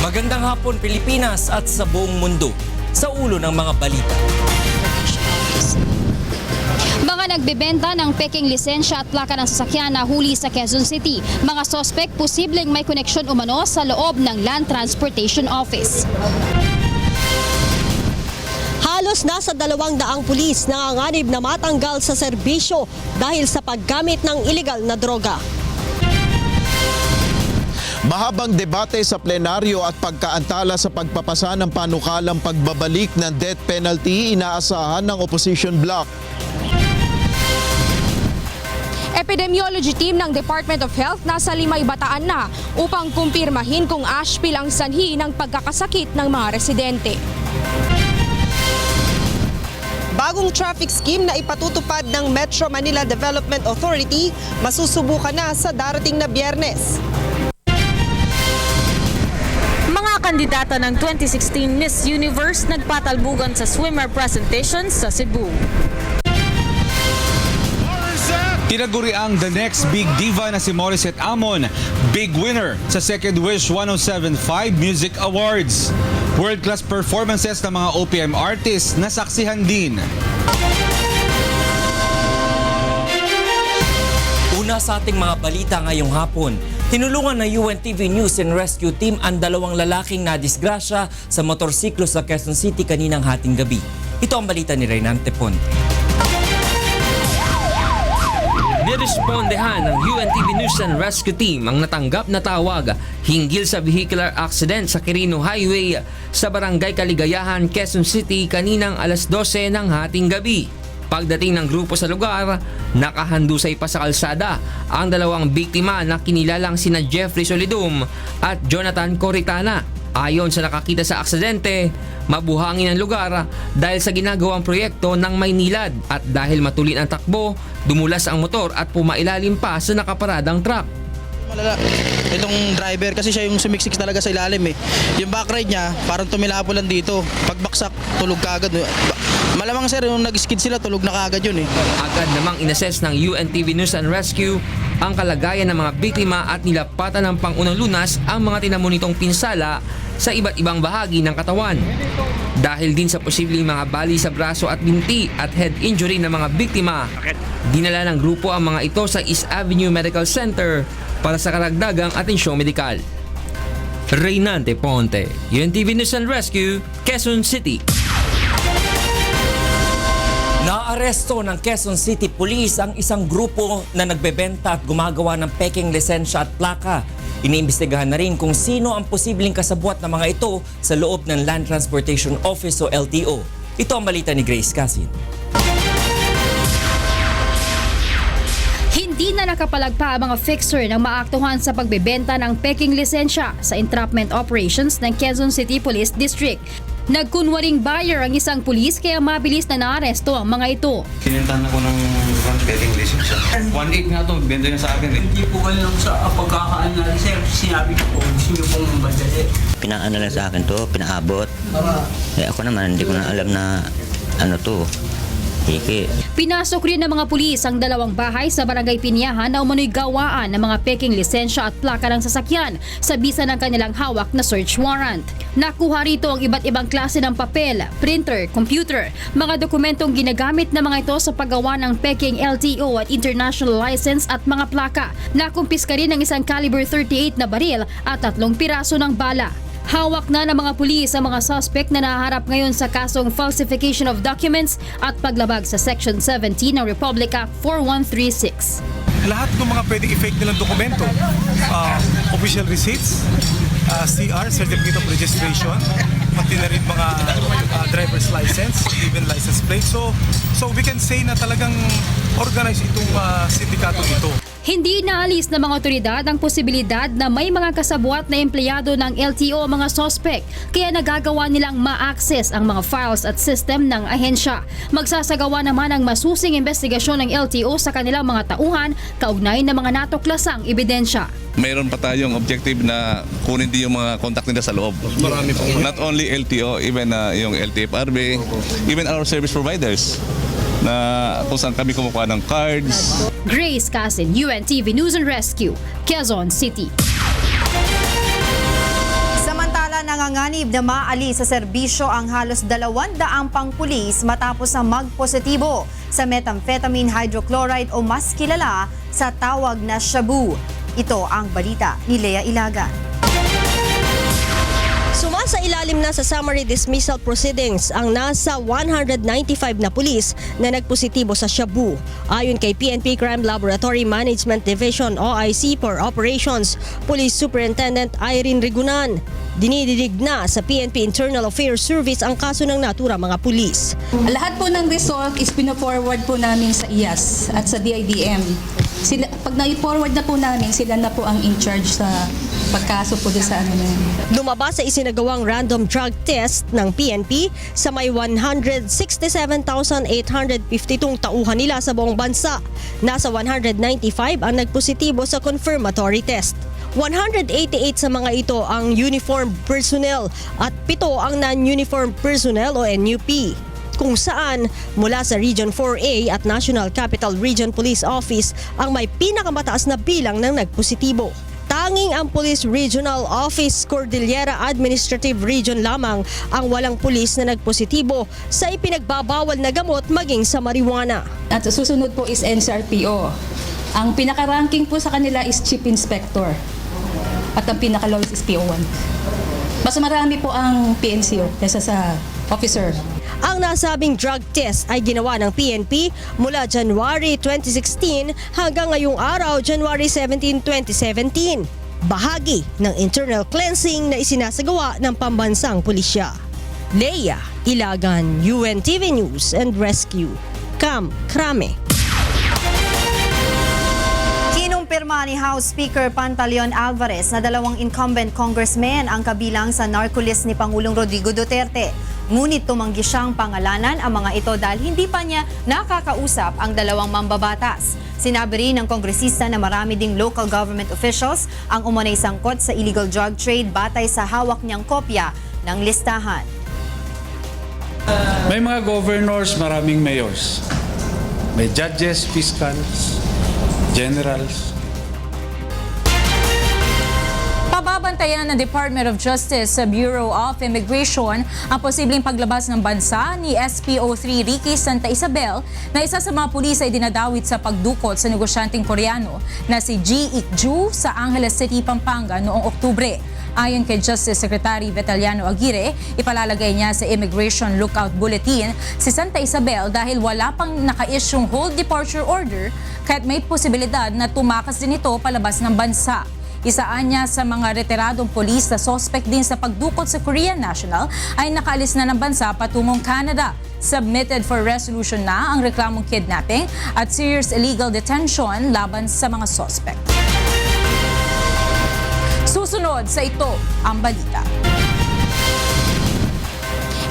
Magandang hapon Pilipinas at sa buong mundo. Sa ulo ng mga balita. Mga nagbebenta ng peking lisensya at plaka ng sasakyan na huli sa Quezon City. Mga sospek posibleng may koneksyon umano sa loob ng Land Transportation Office. Halos nasa 200 pulis nanganganib na matanggal sa serbisyo dahil sa paggamit ng ilegal na droga. Mahabang debate sa plenaryo at pagkaantala sa pagpapasa ng panukalang pagbabalik ng death penalty inaasahan ng opposition bloc. Epidemiology team ng Department of Health nasa Limay Bataan na upang kumpirmahin kung ashpil ang sanhi ng pagkakasakit ng mga residente. Bagong traffic scheme na ipatutupad ng Metro Manila Development Authority masusubukan na sa darating na Biyernes. Mga kandidata ng 2016 Miss Universe nagpatalbugan sa swimmer presentation sa Cebu. Tinaguri ang the next big diva na si Morissette Amon, big winner sa Second Wish 1075 Music Awards. World-class performances ng mga OPM artists na saksihan din. Una sa ating mga balita ngayong hapon, tinulungan ng UNTV News and Rescue Team ang 2 lalaking nadisgrasya sa motorsiklo sa Quezon City kaninang hating gabi. Ito ang balita ni Reynante Ponte. Nirespondehan ng UNTV News and Rescue Team ang natanggap na tawag hinggil sa vehicular accident sa Quirino Highway sa Barangay Kaligayahan, Quezon City kaninang alas 12 ng hating gabi. Pagdating ng grupo sa lugar, nakahandusay pa sa kalsada ang 2 biktima na kinilalang sina Jeffrey Solidum at Jonathan Coritana. Ayon sa nakakita sa aksidente, mabuhangin ang lugar dahil sa ginagawang proyekto ng Maynilad at dahil matulin ang takbo, dumulas ang motor at pumailalim pa sa nakaparadang truck. Malala. Itong driver kasi siya yung sumiksik talaga sa ilalim eh. Yung backride niya parang tumilapo lang dito. Pagbaksak, tulog kaagad. Malamang sir, yung nag-skid sila, tulog na kaagad yun eh. Agad namang inassess ng UNTV News and Rescue ang kalagayan ng mga biktima at nilapatan ng pangunang lunas ang mga tinamo nitong pinsala sa iba't ibang bahagi ng katawan. Dahil din sa posibleng mga bali sa braso at binti at head injury ng mga biktima, dinala ng grupo ang mga ito sa East Avenue Medical Center para sa karagdagang atensyong medikal. Reynante Ponte, UNTV News and Rescue, Quezon City. Naaresto ng Quezon City Police ang isang grupo na nagbebenta at gumagawa ng peking lisensya at plaka. Iniimbestigahan na rin kung sino ang posibleng kasabwat ng mga ito sa loob ng Land Transportation Office o LTO. Ito ang balita ni Grace Casin. Hindi na nakapalagpa ang mga fixer na maaktuhan sa pagbebenta ng peking lisensya sa entrapment operations ng Quezon City Police District. Nagkunwaring buyer ang isang pulis kaya mabilis na naaresto ang mga ito. Kinentahan ako ng peking lisensya. 1.8 nga to, benta niya sa akin eh. Hindi po kayo lang sa pagkakaan na sir, sinabi ko po, gusto niyo pong madali. Pinaano lang sa akin to, pinaabot. Ako naman, hindi ko na alam na ano to. Hiki. Pinasok rin ng mga pulis ang 2 bahay sa Barangay Pinyahan na umano'y gawaan ng mga peking lisensya at plaka ng sasakyan sa bisa ng kanilang hawak na search warrant. Nakuha rito ang iba't ibang klase ng papel, printer, computer, mga dokumentong ginagamit ng mga ito sa paggawa ng peking LTO at international license at mga plaka. Nakumpiska rin ng isang caliber 38 na baril at 3 piraso ng bala. Hawak na ng mga pulis ang mga suspect na nahaharap ngayon sa kasong falsification of documents at paglabag sa Section 17 ng Republic Act 4136. Lahat ng mga pwedeng i-fake nilang dokumento, official receipts, CR, Certificate of Registration, pati na rin mga driver's license, even license plate. So we can say na talagang organized itong sindikato ito. Hindi naalis ng mga otoridad ang posibilidad na may mga kasabwat na empleyado ng LTO ang mga sospek kaya nagagawa nilang ma-access ang mga files at system ng ahensya. Magsasagawa naman ang masusing investigasyon ng LTO sa kanilang mga tauhan kaugnay ng mga natuklasang ebidensya. Mayroon pa tayong objective na kunin din yung mga contact nila sa loob. Marami pa. Not only LTO, even yung LTFRB, even our service providers na kung saan kami kumukuha ng cards. Grace Casin, UNTV News and Rescue, Quezon City. Samantala, Nanganganib na maali sa serbisyo ang halos 200 pang pulis matapos na magpositibo sa methamphetamine hydrochloride o mas kilala sa tawag na shabu. Ito ang balita ni Lea Ilagan. Sumasa ilalim na sa summary dismissal proceedings ang nasa 195 na pulis na nagpositibo sa shabu. Ayon kay PNP Crime Laboratory Management Division OIC for Operations, Police Superintendent Irene Rigunan, dinididig na sa PNP Internal Affairs Service ang kaso ng natura mga pulis. Lahat po ng result is pino-forward po namin sa IAS at sa DIDM. Pag na-forward na po namin, sila na po ang in-charge sa pagkaso po sa ano na yun. Lumabas sa isinagawang random drug test ng PNP sa may 167,852 tauhan nila sa buong bansa. Nasa 195 ang nagpositibo sa confirmatory test. 188 sa mga ito ang uniformed personnel at 7 ang non-uniformed personnel o NUP. Kung saan mula sa Region 4A at National Capital Region Police Office ang may pinakamataas na bilang ng nagpositibo. Tanging ang Police Regional Office Cordillera Administrative Region lamang ang walang pulis na nagpositibo sa ipinagbabawal na gamot maging sa marijuana. At sa susunod po is NCRPO. Ang pinaka-ranking po sa kanila is Chief Inspector. At ang pinaka-lowest is PO1. Mas marami po ang PNCO kaysa sa officer. Ang nasabing drug test ay ginawa ng PNP mula January 2016 hanggang ngayong araw, January 17, 2017. Bahagi ng internal cleansing na isinasagawa ng pambansang pulisya. Lea Ilagan, UNTV News and Rescue. Cam Krame. Kinumpirma ni House Speaker Pantaleon Alvarez na 2 incumbent congressmen ang kabilang sa narco-list ni Pangulong Rodrigo Duterte. Ngunit tumanggi siyang pangalanan ang mga ito dahil hindi pa niya nakakausap ang 2 mambabatas. Sinabi rin ng kongresista na marami ding local government officials ang umunay sangkot sa illegal drug trade batay sa hawak niyang kopya ng listahan. May mga governors, maraming mayors. May judges, fiscals, generals. Pababantayan ng Department of Justice sa Bureau of Immigration ang posibleng paglabas ng bansa ni SPO3 Ricky Santa Isabel na isa sa mga pulis ay dinadawit sa pagdukot sa negosyanteng Koreano na si Ji Ik-ju sa Angeles City, Pampanga noong Oktubre. Ayon kay Justice Secretary Vitaliano Aguirre, ipalalagay niya sa Immigration Lookout Bulletin si Santa Isabel dahil wala pang naka-isyong hold departure order kahit may posibilidad na tumakas din ito palabas ng bansa. Isaan niya sa mga retiradong polis na suspect din sa pagdukot sa Korean national ay nakaalis na ng bansa patungong Canada. Submitted for resolution na ang reklamong kidnapping at serious illegal detention laban sa mga suspect. Susunod sa ito ang balita.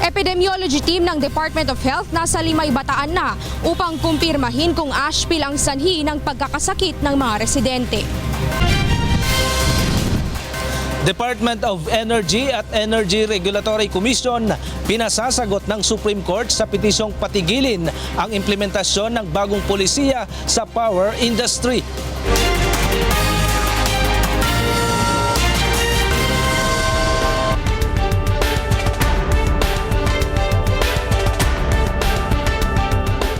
Epidemiology team ng Department of Health nasa Limay Bataan na upang kumpirmahin kung ashpil ang sanhi ng pagkakasakit ng mga residente. Department of Energy at Energy Regulatory Commission pinasasagot ng Supreme Court sa petisyong patigilin ang implementasyon ng bagong polisiya sa power industry.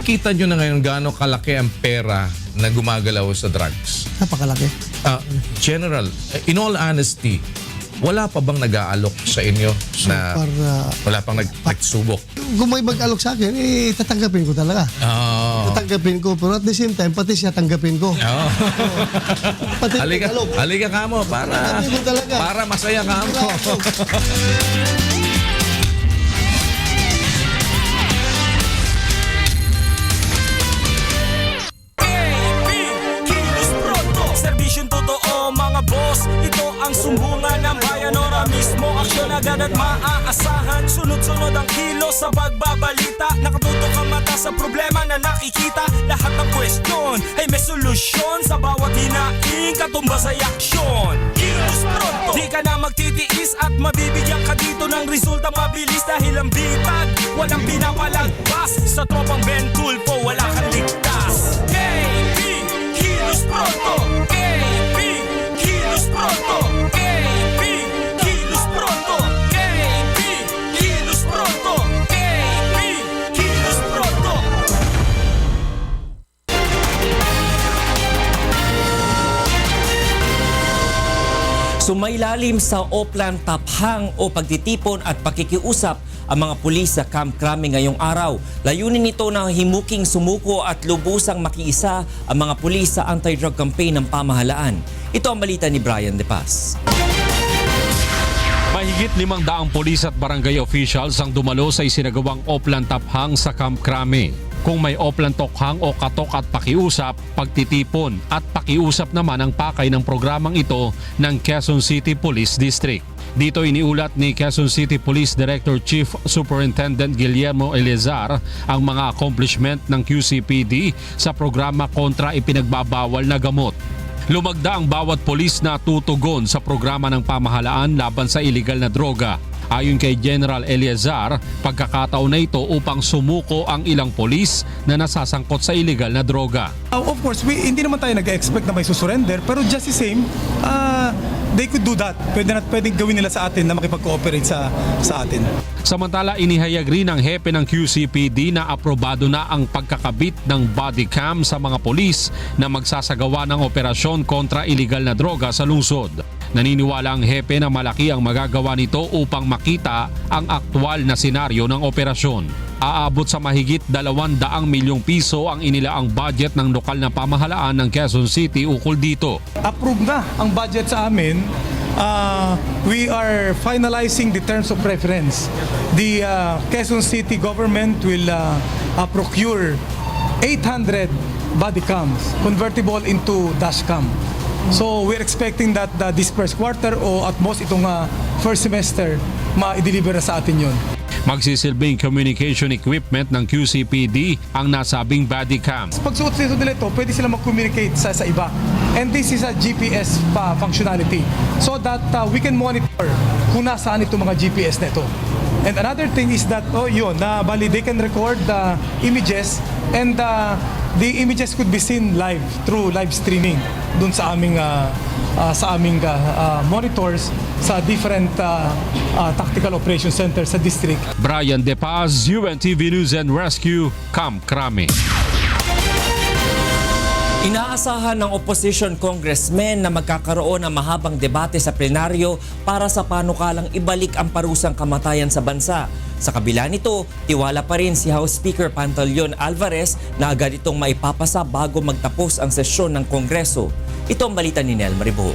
Kita nyo na ngayon gaano kalaki ang pera na gumagalaw sa drugs. Napakalaki. General, in all honesty, wala pa bang nag-aalok sa inyo na wala pang nagsubok? Kung may mag-alok sa akin, tatanggapin ko talaga. Tatanggapin ko, pero at the same time, pati siya tanggapin ko. Pati halika ka mo para masaya ka mo. Serbisyong totoo mga boss, ito ang sumbungan ng bayan. Ora mismo, aksyon agad at maaasahan. Sunod-sunod ang kilos sa pagbabalita. Nakatutok ang mata sa problema na nakikita. Lahat ng kwestiyon ay may solusyon. Sa bawat hinaing katumbas ay aksyon. Kilos pronto, di ka na magtitiis at mabibigyan ka dito ng resulta mabilis. Dahil ang bitag, walang pinapalagpas. Sa tropang Ben Tulfo, wala kang ligtas. KB, kilos pronto. KB, kilos pronto. KB, kilos pronto. KB, Sumailalim sa Oplan taphang o pagtitipon at pakikiusap ang mga pulis sa Camp Crame ngayong araw. Layunin nito na himuking sumuko at lubusang makiisa ang mga pulis sa anti-drug campaign ng pamahalaan. Ito ang balita ni Brian De Paz. Mahigit 500 pulis at barangay officials ang dumalo sa isinagawang Oplan taphang sa Camp Crame. Kung may Oplan tokhang o katok at pakiusap, pagtitipon at pakiusap naman ang pakay ng programang ito ng Quezon City Police District. Dito iniulat ni Quezon City Police Director Chief Superintendent Guillermo Eleazar ang mga accomplishment ng QCPD sa programa kontra ipinagbabawal na gamot. Lumagda ang bawat pulis na tutugon sa programa ng pamahalaan laban sa iligal na droga. Ayon kay General Eleazar, pagkakataon na ito upang sumuko ang ilang polis na nasasangkot sa iligal na droga. Of course, hindi naman tayo nag-expect na may susurrender, pero just the same, they could do that. Pwedeng gawin nila sa atin na makipag-cooperate sa atin. Samantala, inihayag rin ng hepe ng QCPD na aprobado na ang pagkakabit ng body cam sa mga polis na magsasagawa ng operasyon kontra iligal na droga sa lungsod. Naniniwala ang hepe na malaki ang magagawa nito upang makita ang aktwal na senaryo ng operasyon. Aabot sa mahigit 200 milyong piso ang inilaang budget ng lokal na pamahalaan ng Quezon City ukol dito. Approve na ang budget sa amin. We are finalizing the terms of reference. The Quezon City government will procure 800 body cams convertible into dashcam. So we're expecting that this first quarter o at most itong first semester ma-deliver na sa atin yun. Magsisilbing communication equipment ng QCPD ang nasabing body cam. Pag suot nila ito, pwede sila mag-communicate sa iba. And this is a GPS functionality so that we can monitor kung nasaan itong mga GPS na ito. And another thing is that, they can record the images and the images could be seen live through live streaming dun sa aming monitors sa different tactical operation centers sa district. Brian De Paz, UNTV News and Rescue, Camp Crame. Inaasahan ng opposition congressmen na magkakaroon ng mahabang debate sa plenaryo para sa panukalang ibalik ang parusang kamatayan sa bansa. Sa kabila nito, tiwala pa rin si House Speaker Pantaleon Alvarez na agad itong maipapasa bago magtapos ang sesyon ng Kongreso. Ito ang balita ni Nel Maribo.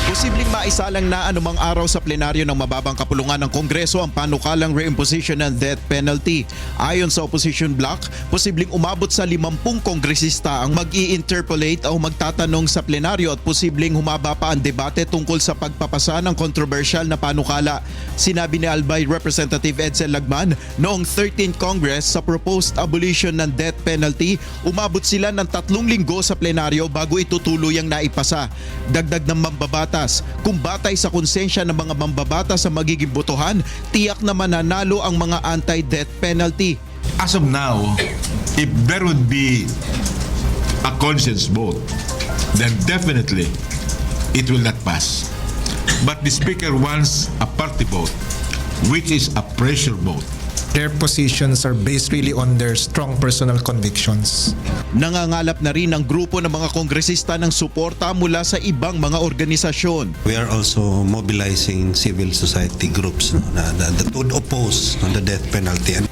Posibleng maisalang na anumang araw sa plenaryo ng mababang kapulungan ng Kongreso ang panukalang reimposition ng death penalty. Ayon sa opposition bloc, posibleng umabot sa 50 kongresista ang mag-i-interpolate o magtatanong sa plenaryo at posibleng humaba pa ang debate tungkol sa pagpapasa ng controversial na panukala. Sinabi ni Albay Representative Edsel Lagman, noong 13th Congress sa proposed abolition ng death penalty, umabot sila ng 3 linggo sa plenaryo bago itutuluyang naipasa. Dagdag ng mambabatas, kung batay sa konsensya ng mga mambabatas sa magiging botohan, tiyak na mananalo ang mga anti-death penalty. As of now, if there would be a conscience vote, then definitely it will not pass. But the Speaker wants a party vote, which is a pressure vote. Their positions are based really on their strong personal convictions. Nangangalap na rin ang grupo ng mga kongresista ng suporta mula sa ibang mga organisasyon. We are also mobilizing civil society groups that would oppose the death penalty.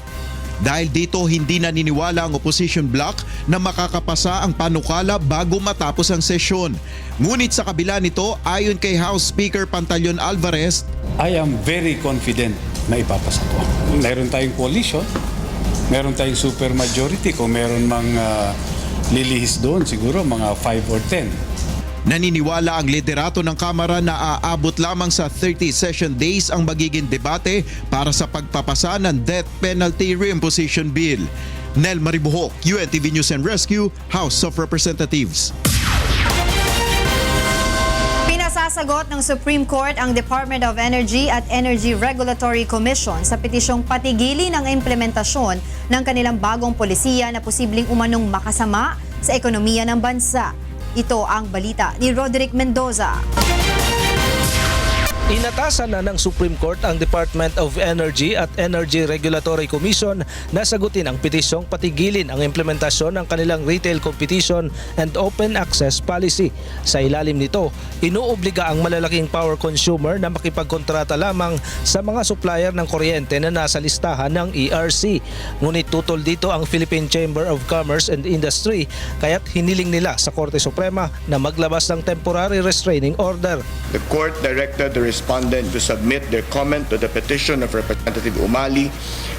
Dahil dito, hindi naniniwala ang opposition bloc na makakapasa ang panukala bago matapos ang sesyon. Ngunit sa kabila nito, ayon kay House Speaker Pantaleon Alvarez, I am very confident na ipapasa ko. Meron tayong coalition, meron tayong supermajority, kung meron mang lilihis doon, siguro mga 5 or 10. Naniniwala ang liderato ng Kamara na aabot lamang sa 30 session days ang magiging debate para sa pagpapasa ng Death Penalty Reimposition Bill. Nel Maribuhok, UNTV News and Rescue, House of Representatives. Pinasasagot ng Supreme Court ang Department of Energy at Energy Regulatory Commission sa petisyong patigilin ang implementasyon ng kanilang bagong polisiya na posibleng umanong makasama sa ekonomiya ng bansa. Ito ang balita ni Roderick Mendoza. Inatasan na ng Supreme Court ang Department of Energy at Energy Regulatory Commission na sagutin ang petisyong patigilin ang implementasyon ng kanilang retail competition and open access policy. Sa ilalim nito, inuobliga ang malalaking power consumer na makipagkontrata lamang sa mga supplier ng kuryente na nasa listahan ng ERC. Ngunit tutol dito ang Philippine Chamber of Commerce and Industry kaya't hiniling nila sa Korte Suprema na maglabas ng temporary restraining order. The court directed the respondent to submit their comment to the petition of Representative Umali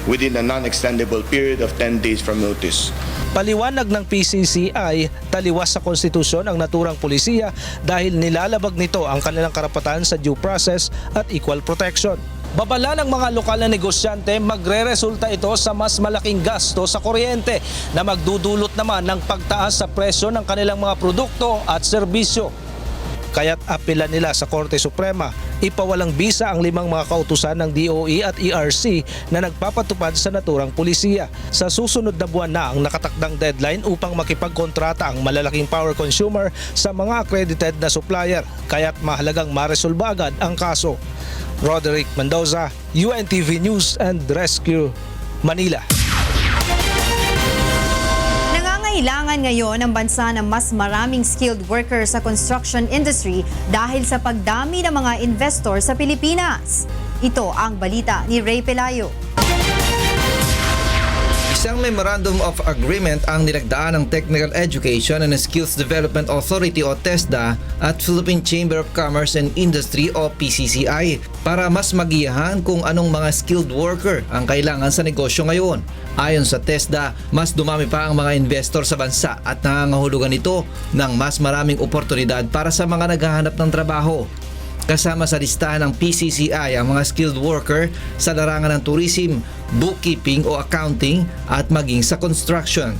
within a non-extendable period of 10 days from notice. Paliwanag ng PCCI, taliwas sa konstitusyon ang naturang pulisiya dahil nilalabag nito ang kanilang karapatan sa due process at equal protection. Babala ng mga lokal na negosyante, magre-resulta ito sa mas malaking gasto sa kuryente na magdudulot naman ng pagtaas sa presyo ng kanilang mga produkto at serbisyo. Kaya't apela nila sa Korte Suprema, ipawalang bisa ang 5 mga kautusan ng DOE at ERC na nagpapatupad sa naturang pulisiya. Sa susunod na buwan na ang nakatakdang deadline upang makipagkontrata ang malalaking power consumer sa mga accredited na supplier, kaya't mahalagang maresolba agad ang kaso. Roderick Mendoza, UNTV News and Rescue, Manila. Kailangan ngayon ng bansa ng mas maraming skilled workers sa construction industry dahil sa pagdami ng mga investor sa Pilipinas. Ito ang balita ni Ray Pelayo. Isang Memorandum of Agreement ang nilagdaan ng Technical Education and Skills Development Authority o TESDA at Philippine Chamber of Commerce and Industry o PCCI para mas magiyahan kung anong mga skilled worker ang kailangan sa negosyo ngayon. Ayon sa TESDA, mas dumami pa ang mga investor sa bansa at nangangahulugan ito ng mas maraming oportunidad para sa mga naghahanap ng trabaho. Kasama sa listahan ng PCCI ang mga skilled worker sa larangan ng tourism, bookkeeping o accounting at maging sa construction.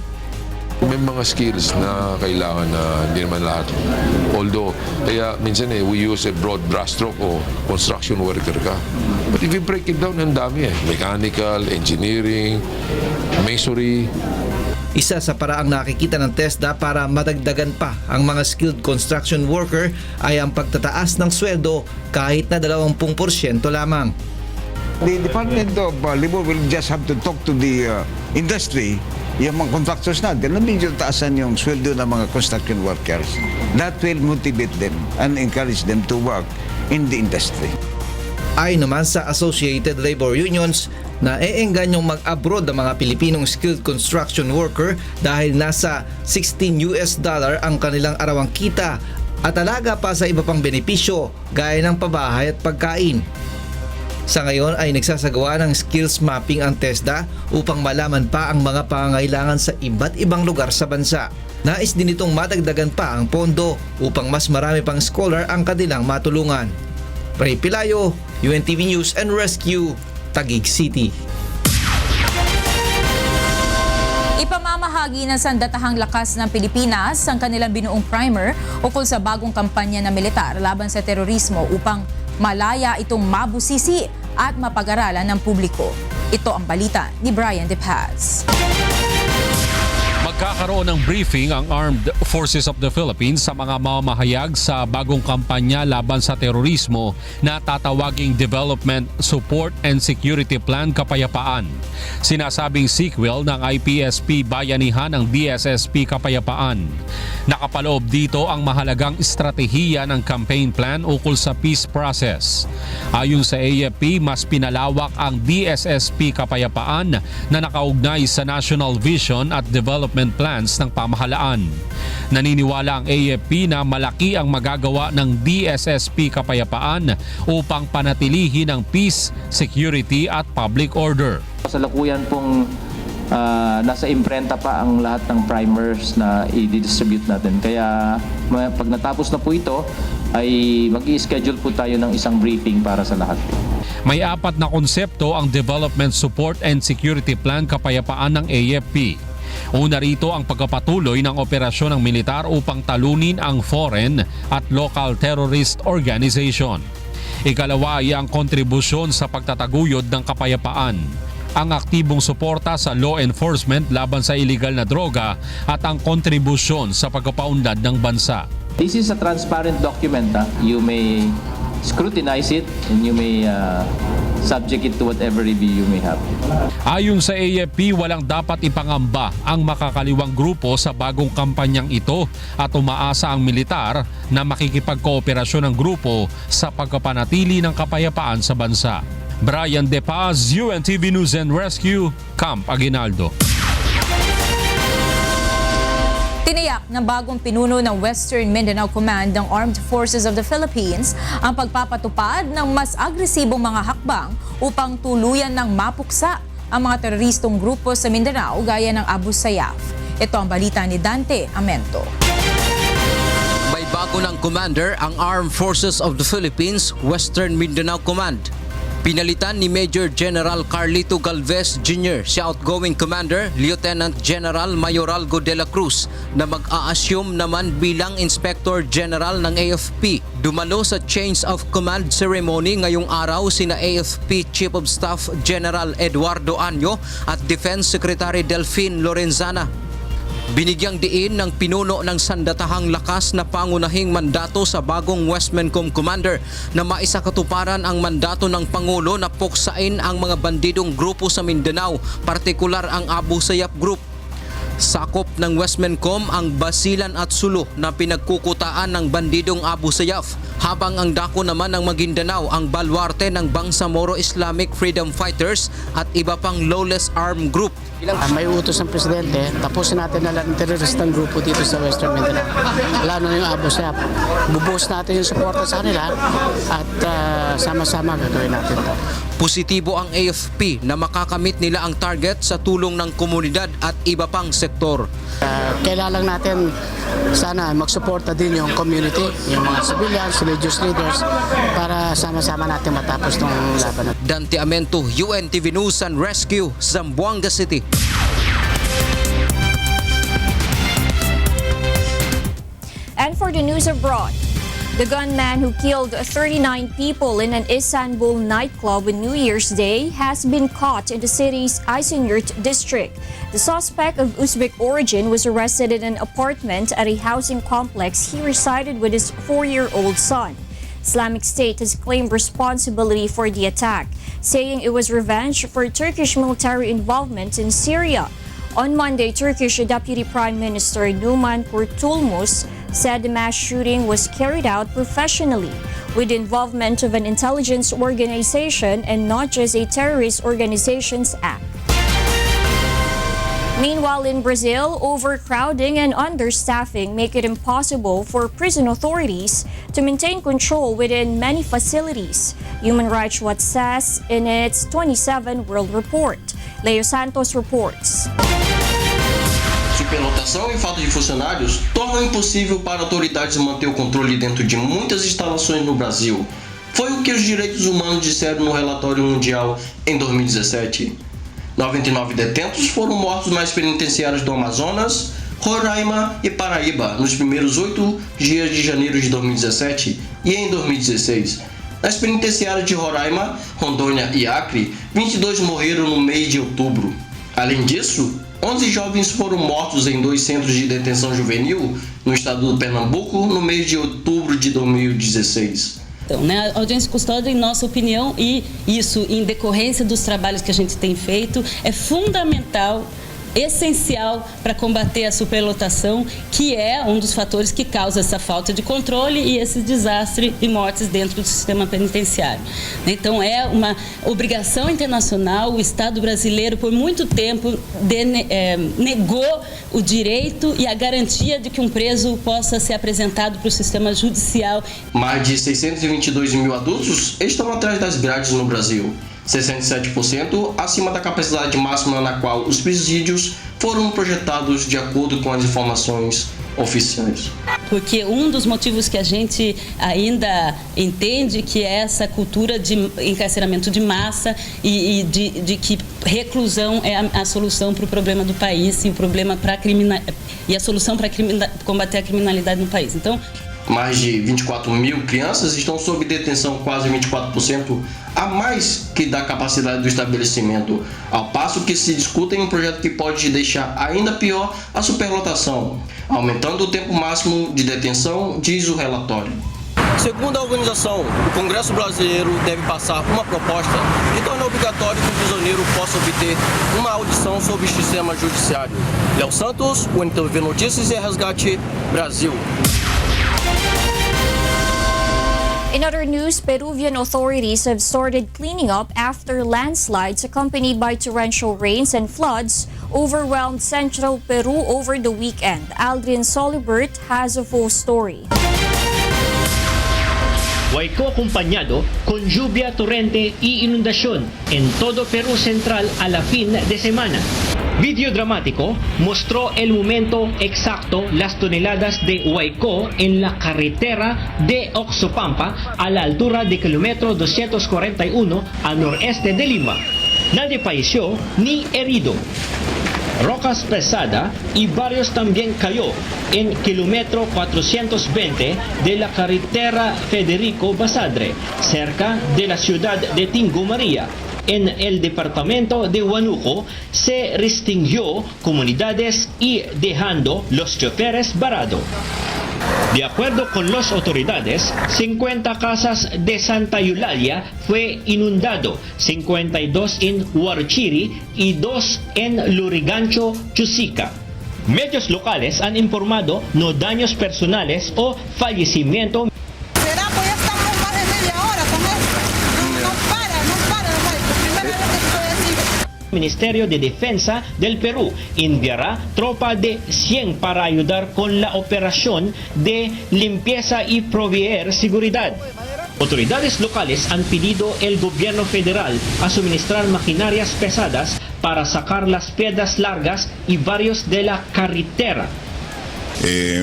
May mga skills na kailangan na hindi naman lahat. Although, kaya minsan we use a broad brushstroke o construction worker ka. But if you break it down, ang dami mechanical, engineering, masonry. Isa sa paraang nakikita ng TESDA para madagdagan pa ang mga skilled construction worker ay ang pagtataas ng sweldo kahit na 20% lamang. The Department of Labor will just have to talk to the industry, yung mga contractors natin, na medyo taasan yung sweldo ng mga construction workers. That will motivate them and encourage them to work in the industry. Ayon naman sa Associated Labor Unions, naeenggan yung mag-abroad ang mga Pilipinong skilled construction worker dahil nasa $16 ang kanilang arawang kita at alaga pa sa iba pang benepisyo gaya ng pabahay at pagkain. Sa ngayon ay nagsasagawa ng skills mapping ang TESDA upang malaman pa ang mga pangangailangan sa iba't ibang lugar sa bansa. Nais din itong madagdagan pa ang pondo upang mas marami pang scholar ang kanilang matulungan. Ray Pelayo, UNTV News and Rescue, Taguig City. Ipamamahagi ng Sandatahang Lakas ng Pilipinas ang kanilang binuong primer ukol sa bagong kampanya ng militar laban sa terorismo upang malaya itong mabusisi at mapag-aralan ng publiko. Ito ang balita ni Brian De Paz. Magkakaroon ng briefing ang Armed Forces of the Philippines sa mga mamahayag sa bagong kampanya laban sa terorismo na tatawaging Development, Support and Security Plan Kapayapaan. Sinasabing sequel ng IPSP Bayanihan ng DSSP Kapayapaan. Nakapaloob dito ang mahalagang estratehiya ng campaign plan ukol sa peace process. Ayon sa AFP, mas pinalawak ang DSSP Kapayapaan na nakaugnay sa National Vision at Development Plans ng pamahalaan. Naniniwala ang AFP na malaki ang magagawa ng DSSP Kapayapaan upang panatilihin ang peace, security at public order. Kasalukuyan pong nasa imprenta pa ang lahat ng primers na i-distribute natin. Kaya pag natapos na po ito, ay mag-i-schedule po tayo ng isang briefing para sa lahat. May 4 na konsepto ang Development Support and Security Plan Kapayapaan ng AFP. Una rito ang pagpapatuloy ng operasyon ng militar upang talunin ang foreign at local terrorist organization. Ikalawa ay ang kontribusyon sa pagtataguyod ng kapayapaan. Ang aktibong suporta sa law enforcement laban sa illegal na droga at ang kontribusyon sa pagpapaunlad ng bansa. This is a transparent document. You may scrutinize it and you may subject it to whatever review you may have. Ayon sa AFP, walang dapat ipangamba ang makakaliwang grupo sa bagong kampanyang ito at umaasa ang militar na makikipagkooperasyon ng grupo sa pagkapanatili ng kapayapaan sa bansa. Brian De Paz, UNTV News and Rescue, Camp Aguinaldo. Tiniyak ng bagong pinuno ng Western Mindanao Command ng Armed Forces of the Philippines ang pagpapatupad ng mas agresibong mga hakbang upang tuluyan ng mapuksa ang mga teroristong grupo sa Mindanao gaya ng Abu Sayyaf. Ito ang balita ni Dante Amento. May bago ng commander ang Armed Forces of the Philippines Western Mindanao Command. Pinalitan ni Major General Carlito Galvez Jr. si outgoing commander Lieutenant General Mayoralgo de la Cruz na mag-a-assume naman bilang Inspector General ng AFP. Dumalo sa change of command ceremony ngayong araw sina AFP Chief of Staff General Eduardo Anyo at Defense Secretary Delphine Lorenzana. Binigyang diin ng pinuno ng sandatahang lakas na pangunahing mandato sa bagong Westmencom Commander na maisakatuparan ang mandato ng Pangulo na puksain ang mga bandidong grupo sa Mindanao, partikular ang Abu Sayyaf Group. Sakop ng Westmencom ang Basilan at Sulu na pinagkukutaan ng bandidong Abu Sayyaf, habang ang dako naman ng Maguindanao ang balwarte ng Bangsamoro Islamic Freedom Fighters at iba pang lawless armed group. May utos ng Presidente, tapusin natin na lang ang teroristang grupo dito sa Western Mindanao. Lalo na yung Abu Sayyaf. Bubuhos natin yung suporta sa kanila at sama-sama gagawin natin ito. Positibo ang AFP na makakamit nila ang target sa tulong ng komunidad at iba pang sektor. Kailangan natin sana magsuporta din yung community, yung mga civilians, religious leaders para sama-sama natin matapos itong laban. Dante Amento, UNTV News and Rescue, Zamboanga City. And for the news abroad, the gunman who killed 39 people in an Istanbul nightclub on New Year's Day has been caught in the city's Esenyurt district. The suspect of Uzbek origin was arrested in an apartment at a housing complex he resided with his 4-year-old son. Islamic State has claimed responsibility for the attack, saying it was revenge for Turkish military involvement in Syria. On Monday, Turkish Deputy Prime Minister Numan Kurtulmus said the mass shooting was carried out professionally with the involvement of an intelligence organization and not just a terrorist organization's act. Meanwhile, in Brazil, overcrowding and understaffing make it impossible for prison authorities to maintain control within many facilities, Human Rights Watch says in its 27 World Report. Leo Santos reports. Superlotação e falta de funcionários tornam impossível para autoridades manter o controle dentro de muitas instalações no Brasil. Foi o que os direitos humanos disseram no relatório mundial em 2017. 99 detentos foram mortos nas penitenciárias do Amazonas, Roraima e Paraíba nos primeiros 8 dias de janeiro de 2017 e em 2016. Nas penitenciárias de Roraima, Rondônia e Acre, 22 morreram no mês de outubro. Além disso, 11 jovens foram mortos em 2 centros de detenção juvenil no estado do Pernambuco no mês de outubro de 2016. Então, né, a audiência custódia, em nossa opinião, e isso em decorrência dos trabalhos que a gente tem feito, é fundamental, essencial para combater a superlotação, que é um dos fatores que causa essa falta de controle e esse desastre e mortes dentro do sistema penitenciário. Então é uma obrigação internacional, o Estado brasileiro por muito tempo negou o direito e a garantia de que um preso possa ser apresentado para o sistema judicial. Mais de 622 mil adultos estão atrás das grades no Brasil. 67% acima da capacidade máxima na qual os presídios foram projetados de acordo com as informações oficiais. Porque um dos motivos que a gente ainda entende que é essa cultura de encarceramento de massa e de que reclusão é a solução para o problema do país e o problema e a solução para combater a criminalidade no país. Então, mais de 24 mil crianças estão sob detenção, quase 24% a mais que da capacidade do estabelecimento, ao passo que se discute em um projeto que pode deixar ainda pior a superlotação, aumentando o tempo máximo de detenção, diz o relatório. Segundo a organização, o Congresso Brasileiro deve passar uma proposta que torna obrigatório que o prisioneiro possa obter uma audição sobre o sistema judiciário. Léo Santos, UNTV Notícias e Resgate, Brasil. In other news, Peruvian authorities have started cleaning up after landslides accompanied by torrential rains and floods overwhelmed central Peru over the weekend. Aldrin Solibert has a full story. Huayco acompañado con lluvia torrente y inundación en todo Perú central a la fin de semana. Video dramático mostró el momento exacto las toneladas de Huayco en la carretera de Oxopampa a la altura de kilómetro 241 al noreste de Lima. Nadie falleció ni herido. Rocas pesadas y varios también cayó en kilómetro 420 de la carretera Federico Basadre, cerca de la ciudad de Tingo María. En el departamento de Huánuco se restringió comunidades y dejando los choferes varados. De acuerdo con las autoridades, 50 casas de Santa Eulalia fue inundado, 52 en Huarochiri y 2 en Lurigancho, Chusica. Medios locales han informado no daños personales o fallecimiento. ¿Será? Pues ya estamos más de media hora con esto. No para, primera vez que estoy así. El Ministerio de Defensa del Perú enviará tropa de 100 para ayudar con la operación de limpieza y proveer seguridad. Autoridades locales han pedido al gobierno federal a suministrar maquinarias pesadas para sacar las piedras largas y varios de la carretera.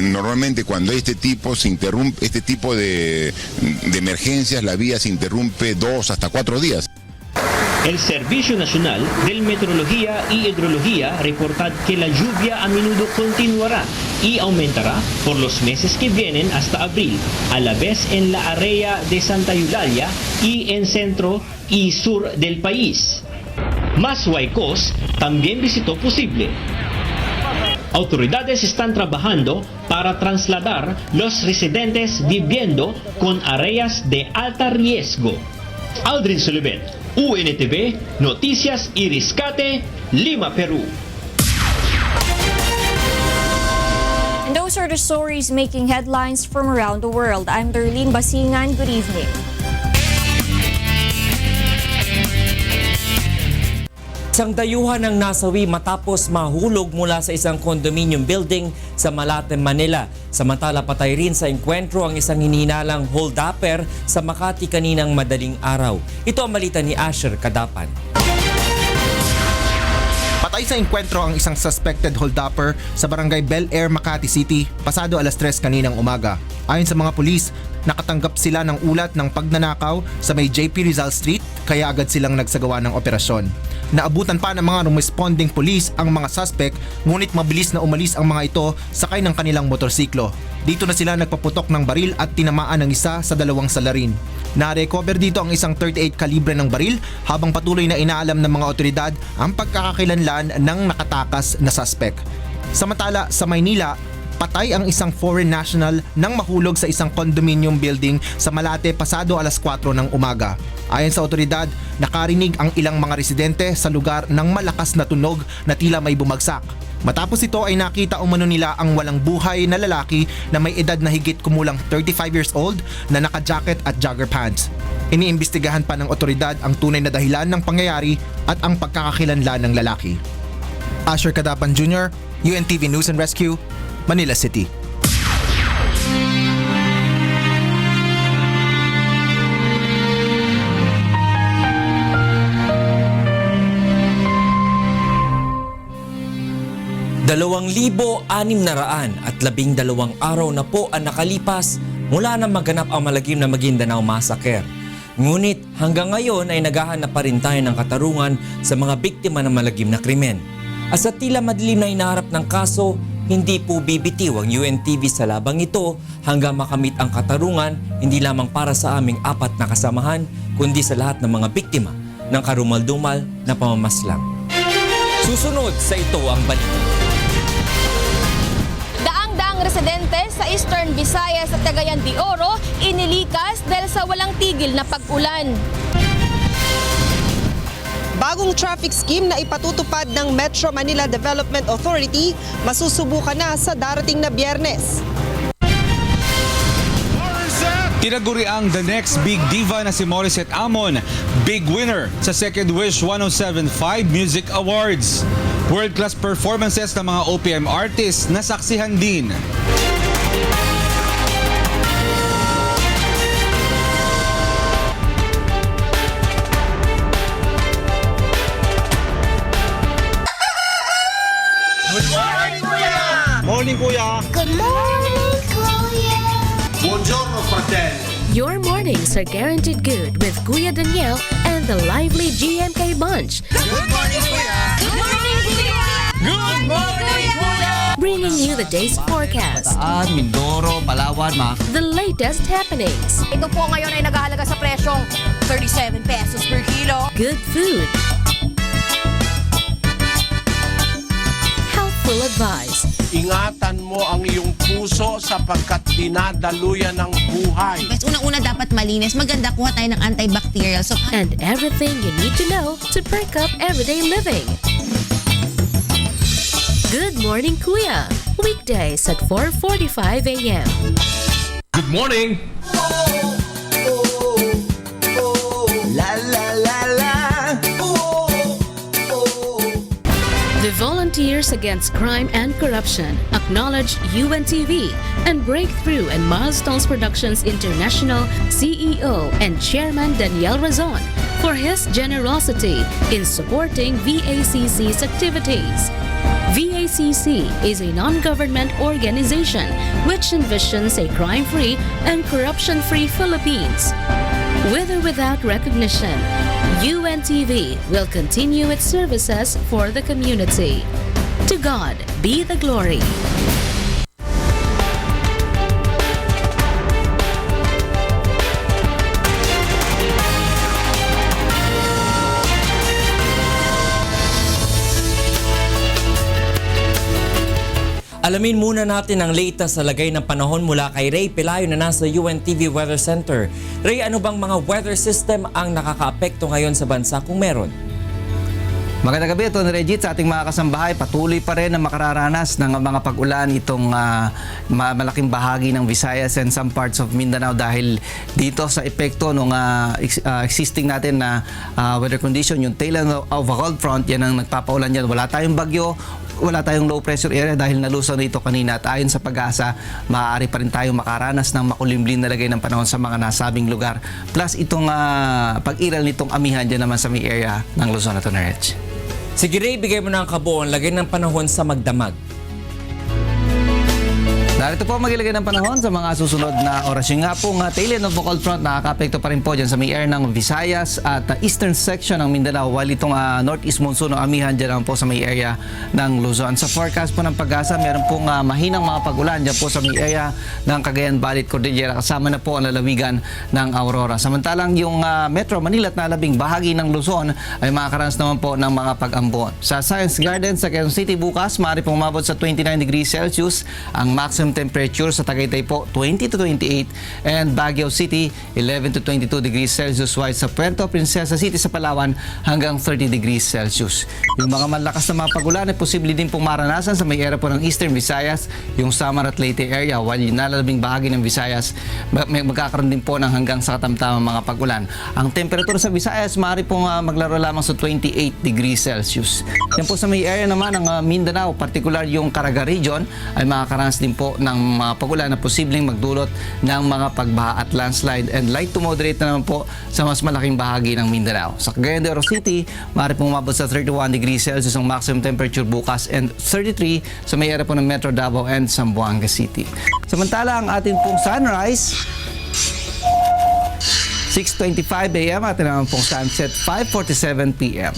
Normalmente cuando este tipo de emergencias, la vía se interrumpe 2 hasta 4 días. El Servicio Nacional de Meteorología y Hidrología reporta que la lluvia a menudo continuará y aumentará por los meses que vienen hasta abril, a la vez en la área de Santa Eulalia y en centro y sur del país. Más huaicos también visitó posible. Autoridades están trabajando para trasladar los residentes viviendo con áreas de alto riesgo. Aldrin Sullivan, UNTV, Noticias y Rescate, Lima, Perú. And those are the stories making headlines from around the world. I'm Darlene Basingan. Good evening. Isang dayuhan ang nasawi matapos mahulog mula sa isang condominium building sa Malate, Manila. Samantala patay rin sa engkwentro ang isang hinihinalang hold-upper sa Makati kaninang madaling araw. Ito ang balita ni Asher Kadapan. Patay sa engkwentro ang isang suspected hold-upper sa barangay Bel Air, Makati City, pasado alas 3 kaninang umaga. Ayon sa mga pulis, nakatanggap sila ng ulat ng pagnanakaw sa may JP Rizal Street, kaya agad silang nagsagawa ng operasyon. Naabutan pa ng mga responding police ang mga suspect, ngunit mabilis na umalis ang mga ito sakay ng kanilang motorsiklo. Dito na sila nagpaputok ng baril at tinamaan ng isa sa 2 salarin. Na-recover dito ang isang 38 kalibre ng baril habang patuloy na inaalam ng mga otoridad ang pagkakakilanlan ng nakatakas na suspect. Samantala sa Maynila, patay ang isang foreign national nang mahulog sa isang condominium building sa Malate pasado alas 4 ng umaga. Ayon sa otoridad, nakarinig ang ilang mga residente sa lugar ng malakas na tunog na tila may bumagsak. Matapos ito ay nakita umano nila ang walang buhay na lalaki na may edad na higit kumulang 35 years old na naka-jacket at jogger pants. Iniimbestigahan pa ng otoridad ang tunay na dahilan ng pangyayari at ang pagkakakilanlan ng lalaki. Asher Kadapan Jr., UNTV News and Rescue, Manila City. at 12 araw na po ang nakalipas mula nang maganap ang malagim na Maguindanao Massacre. Ngunit hanggang ngayon ay naghahanap pa rin tayo ng katarungan sa mga biktima ng malagim na krimen. At sa tila madilim na hinaharap ng kaso, hindi po bibitiw ang UNTV sa labang ito hanggang makamit ang katarungan hindi lamang para sa aming 4 na kasamahan, kundi sa lahat ng mga biktima ng karumal-dumal na pamamaslang. Susunod sa ito ang balita. Daang-daang residente sa Eastern Visayas at Cagayan de Oro inilikas dahil sa walang tigil na pag-ulan. Bagong traffic scheme na ipatutupad ng Metro Manila Development Authority masusubukan na sa darating na Biyernes. Tinaguri ang the next big diva na si Morissette Amon, big winner sa Second Wish 1075 Music Awards. World-class performances ng mga OPM artists na saksihan din. Good morning, Kuya! Morning, Kuya! Good morning, Kuya! Buongiorno, fratelli! Your mornings are guaranteed good with Kuya Daniel and the lively GMK Bunch. Good morning, Kuya! Good morning, Kuya! Good morning, Kuya! Bringing you the day's forecast, Mindoro, Palawan, the latest happenings, Ito po ngayon ay naghahalaga sa presyong 37 pesos per kilo. good food, helpful advice, Ingatan mo ang iyong puso sapagkat dinadaluyan ng buhay. Bes, unang-una dapat malinis. Maganda, kuha tayo ng antibacterial. So, and everything you need to know to perk up everyday living. Good Morning Kuya, weekdays at 4:45 a.m. Good morning! La la la la! The Volunteers Against Crime and Corruption acknowledge UNTV and Breakthrough and Milestones Productions International CEO and Chairman Daniel Razon for his generosity in supporting VACC's activities. VACC is a non-government organization which envisions a crime-free and corruption-free Philippines. With or without recognition, UNTV will continue its services for the community. To God be the glory. Alamin muna natin ang latest sa lagay ng panahon mula kay Ray Pelayo na nasa UNTV Weather Center. Ray, ano bang mga weather system ang nakakaapekto ngayon sa bansa kung meron? Magandang gabi, Tony Regit, sa ating mga kasambahay. Patuloy pa rin na makararanas ng mga pag-ulan itong malaking bahagi ng Visayas and some parts of Mindanao dahil dito sa epekto ng existing natin na weather condition, yung tail end of a cold front, yan ang nagpapaulan yan. Wala tayong bagyo, wala tayong low pressure area dahil nalusaw na ito kanina at ayon sa pag-asa, maaari pa rin tayong makaranas ng makulimlim na lagay ng panahon sa mga nasabing lugar. Plus itong pag-iral nitong amihan dyan naman sa may area ng Luzon at Reg. Sige Ray, bigay mo na ang kabuuan lagay ng panahon sa Magdamag. Narito po magilagay ng panahon sa mga susunod na oras. Yung nga pong tail end of the cold front nakaka-apekto pa rin po dyan sa may air ng Visayas at eastern section ng Mindanao while itong northeast monsoon o amihan dyan naman po sa may area ng Luzon. Sa forecast po ng pag-asa, meron pong mahinang mga pag-ulan dyan po sa may area ng Cagayan Valley at Cordillera kasama na po ang lalawigan ng Aurora. Samantalang yung Metro Manila at nalabing bahagi ng Luzon ay makakaranas naman po ng mga pag-ambon. Sa Science Garden sa Quezon City bukas, maaari pong umabot sa 29 degrees Celsius ang maximum temperature sa Tagaytay po 20 to 28 and Baguio City 11 to 22 degrees Celsius while sa Puerto Princesa City sa Palawan hanggang 30 degrees Celsius. Yung mga malakas na mga pag-ulan ay posible din pong maranasan sa may area po ng Eastern Visayas, yung Samar at Leyte area while yung nalalabing bahagi ng Visayas magkakaroon din po ng hanggang sa katamtamang mga pag-ulan. Ang temperatura sa Visayas maaari pong maglaro lamang sa 28 degrees Celsius. Yan po sa may area naman ng Mindanao, particular yung Caraga region ay makakaranas din po ng mga pag-ulan na posibleng magdulot ng mga pagbaha at landslide and light to moderate na naman po sa mas malaking bahagi ng Mindanao. Sa Cagayan de Oro City, maaari pong umabot sa 31 degrees Celsius ang maximum temperature bukas and 33 sa may area po ng Metro Davao and Zamboanga City. Samantala, ang ating pong sunrise 6:25 a.m. at naman pong sunset 5:47 p.m.